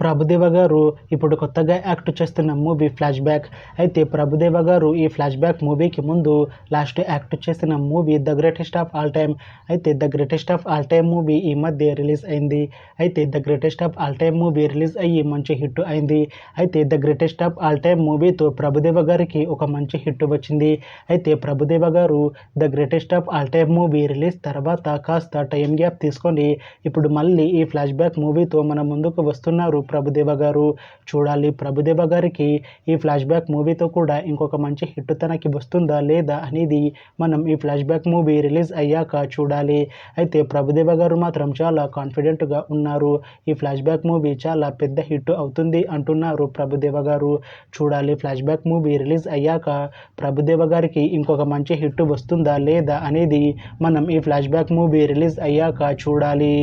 ప్రభుదేవ గారు ఇప్పుడు కొత్తగా యాక్ట్ చేస్తున్న మూవీ ఫ్లాష్ బ్యాక్. అయితే ప్రభుదేవ గారు ఈ ఫ్లాష్ బ్యాక్ మూవీకి ముందు లాస్ట్ యాక్ట్ చేసిన movie the greatest of all time. అయితే the greatest of all time movie ఈ మధ్య రిలీజ్ అయింది. అయితే the greatest of all time movie release అయ్యి మంచి హిట్ అయింది. అయితే the greatest of all time మూవీతో ప్రభుదేవ గారికి ఒక మంచి హిట్ వచ్చింది. అయితే ప్రభుదేవ గారు the greatest of all time movie release తర్వాత కాస్త టైం గ్యాప్ తీసుకొని ఇప్పుడు మళ్ళీ ఈ ఫ్లాష్ బ్యాక్ మూవీతో మన ముందుకు వస్తున్నారు ప్రభుదేవ గారు. చూడాలి ప్రభుదేవ గారికి ఈ ఫ్లాష్ బ్యాక్ మూవీతో కూడా ఇంకొక మంచి హిట్ తనకి వస్తుందా లేదా అనేది మనం ఈ ఫ్లాష్ బ్యాక్ మూవీ రిలీజ్ అయ్యాక చూడాలి. అయితే ప్రభుదేవ గారు మాత్రం చాలా కాన్ఫిడెంట్గా ఉన్నారు. ఈ ఫ్లాష్ బ్యాక్ మూవీ చాలా పెద్ద హిట్ అవుతుంది అంటున్నారు ప్రభుదేవ గారు. చూడాలి ఫ్లాష్ బ్యాక్ మూవీ రిలీజ్ అయ్యాక ప్రభుదేవ గారికి ఇంకొక మంచి హిట్ వస్తుందా లేదా అనేది మనం ఈ ఫ్లాష్ బ్యాక్ మూవీ రిలీజ్ అయ్యాక చూడాలి.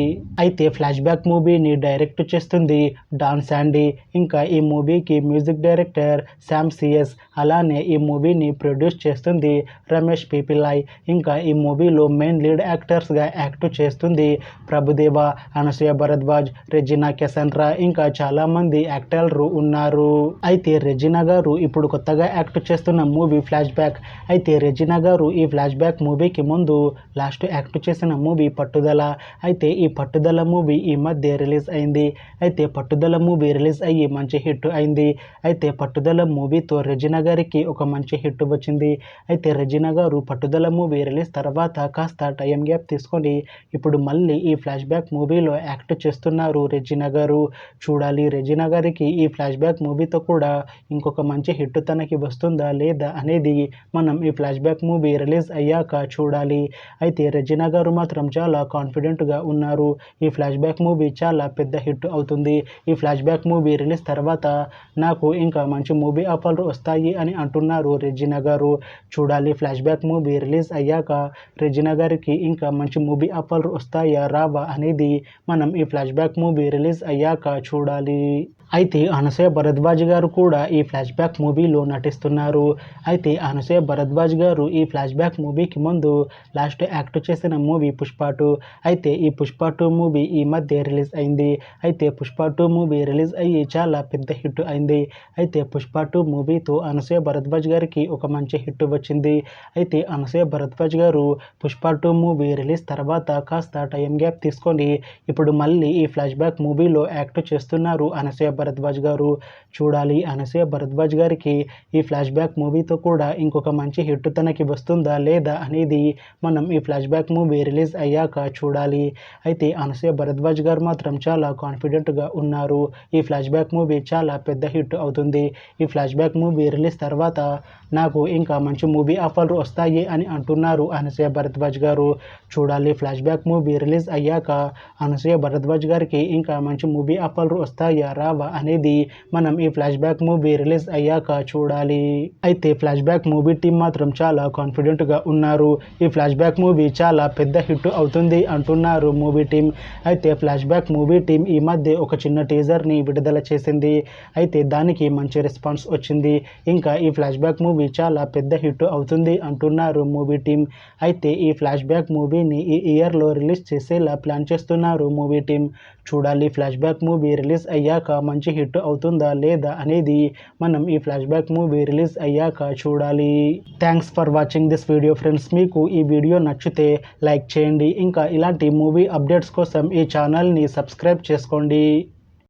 అయితే ఫ్లాష్ బ్యాక్ మూవీని డైరెక్ట్ చేస్తుంది డాన్ శాండీ. ఇంకా ఈ మూవీకి మ్యూజిక్ డైరెక్టర్ శామ్ సిఎస్. అలానే ఈ మూవీని ప్రొడ్యూస్ చేస్తుంది రమేష్ పీపిల్లాయ్. ఇంకా ఈ మూవీలో మెయిన్ లీడ్ యాక్టర్స్గా యాక్ట్ చేస్తుంది ప్రభుదేవ, అనసూయ భరద్వాజ్, రెజినా కెసండ్రా, ఇంకా చాలామంది యాక్టర్లు ఉన్నారు. అయితే రెజినా గారు ఇప్పుడు కొత్తగా యాక్ట్ చేస్తున్న మూవీ ఫ్లాష్ బ్యాక్. అయితే రెజినా గారు ఈ ఫ్లాష్ బ్యాక్ మూవీకి ముందు లాస్ట్ యాక్ట్ చేసిన మూవీ పట్టుదల. అయితే ఈ పట్టుదల మూవీ ఈ మధ్య రిలీజ్ అయింది. అయితే పట్టుదల మూవీ రిలీజ్ అయ్యి మంచి హిట్ అయింది. అయితే పట్టుదల మూవీతో రెజినా గారికి ఒక మంచి హిట్ వచ్చింది. అయితే రెజినా గారు పట్టుదల మూవీ రిలీజ్ తర్వాత కాస్త టైం గ్యాప్ తీసుకొని ఇప్పుడు మళ్ళీ ఈ ఫ్లాష్ బ్యాక్ మూవీలో యాక్ట్ చేస్తున్నారు రెజినా గారు. చూడాలి రెజినా గారికి ఈ ఫ్లాష్ బ్యాక్ మూవీతో కూడా ఇంకొక మంచి హిట్ తనకి వస్తుందా లేదా అనేది మనం ఈ ఫ్లాష్ బ్యాక్ మూవీ రిలీజ్ అయ్యాక చూడాలి. అయితే రెజినా గారు మాత్రం చాలా కాన్ఫిడెంట్గా ఉన్నారు. ఈ ఫ్లాష్ బ్యాక్ మూవీ చాలా పెద్ద హిట్ అవుతుంది. ఈ ఫ్లాష్ బ్యాక్ మూవీ రిలీజ్ తర్వాత నాకు ఇంకా మంచి మూవీ ఆఫర్లు వస్తాయి అని అంటున్నారు రెజినా గారు. చూడాలి ఫ్లాష్ బ్యాక్ మూవీ రిలీజ్ అయ్యాక రెజినా గారికి ఇంకా మంచి మూవీ ఆఫర్లు వస్తాయా రావా అనేది మనం ఈ ఫ్లాష్ బ్యాక్ మూవీ రిలీజ్ అయ్యాక చూడాలి. అయితే అనసూయ భరద్వాజ్ గారు కూడా ఈ ఫ్లాష్ బ్యాక్ మూవీలో నటిస్తున్నారు. అయితే అనసూయ భరద్వాజ్ గారు ఈ ఫ్లాష్ బ్యాక్ మూవీకి ముందు లాస్ట్ యాక్ట్ చేసిన మూవీ పుష్ప 2. అయితే ఈ పుష్ప 2 మూవీ ఈ మధ్య రిలీజ్ అయింది. అయితే పుష్ప 2 మూవీ రిలీజ్ అయ్యి చాలా పెద్ద హిట్ అయింది. అయితే పుష్ప 2 మూవీతో అనసూయ భరద్వాజ్ గారికి ఒక మంచి హిట్ వచ్చింది. అయితే అనసూయ భరద్వాజ్ గారు పుష్ప 2 మూవీ రిలీజ్ తర్వాత కాస్త టైం గ్యాప్ తీసుకొని ఇప్పుడు మళ్ళీ ఈ ఫ్లాష్ బ్యాక్ మూవీలో యాక్ట్ చేస్తున్నారు అనసూయ భరద్వాజ్ గారు. చూడాలి అనసూయ భరద్వాజ్ గారికి ఈ ఫ్లాష్ బ్యాక్ మూవీతో కూడా ఇంకొక మంచి హిట్ తనకి వస్తుందా లేదా అనేది మనం ఈ ఫ్లాష్ బ్యాక్ మూవీ రిలీజ్ అయ్యాక చూడాలి. అయితే అనసూయ భరద్వాజ్ గారు మాత్రం చాలా కాన్ఫిడెంట్గా ఉన్నారు. ఈ ఫ్లాష్ బ్యాక్ మూవీ చాలా పెద్ద హిట్ అవుతుంది. ఈ ఫ్లాష్ బ్యాక్ మూవీ రిలీజ్ తర్వాత నాకు ఇంకా మంచి మూవీ ఆఫర్లు వస్తాయి అని అంటున్నారు అనసూయ భరద్వాజ్ గారు. చూడాలి ఫ్లాష్ బ్యాక్ మూవీ రిలీజ్ అయ్యాక అనసూయ భరద్వాజ్ గారికి ఇంకా మంచి మూవీ ఆఫర్లు వస్తాయా రావా అనేది మనం ఈ ఫ్లాష్ బ్యాక్ మూవీ రిలీజ్ అయ్యాక చూడాలి. అయితే ఫ్లాష్ బ్యాక్ మూవీ టీం మాత్రం చాలా కాన్ఫిడెంట్గా ఉన్నారు. ఈ ఫ్లాష్ బ్యాక్ మూవీ చాలా పెద్ద హిట్ అవుతుంది అంటున్నారు మూవీ టీం. అయితే ఫ్లాష్ బ్యాక్ మూవీ టీం ఈ మధ్య ఒక చిన్న టీజర్ని విడుదల చేసింది. అయితే దానికి మంచి రెస్పాన్స్ వచ్చింది. ఇంకా ఈ ఫ్లాష్ బ్యాక్ మూవీ చాలా పెద్ద హిట్ అవుతుంది అంటున్నారు మూవీ టీం. అయితే ఈ ఫ్లాష్ బ్యాక్ మూవీని ఈ ఇయర్లో రిలీజ్ చేసేలా ప్లాన్ చేస్తున్నారు మూవీ టీం. చూడాలి ఫ్లాష్ బ్యాక్ మూవీ రిలీజ్ అయ్యాక మంచి హిట్ అవుతుందా లేదా అనేది మనం ఈ ఫ్లాష్ బ్యాక్ మూవీ రిలీజ్ అయ్యాక చూడాలి. Thanks for watching this video friends. మీకు ఈ వీడియో నచ్చితే లైక్ చేయండి. ఇంకా ఇలాంటి మూవీ అప్డేట్స్ కోసం ఈ ఛానల్ని సబ్స్క్రైబ్ చేసుకోండి.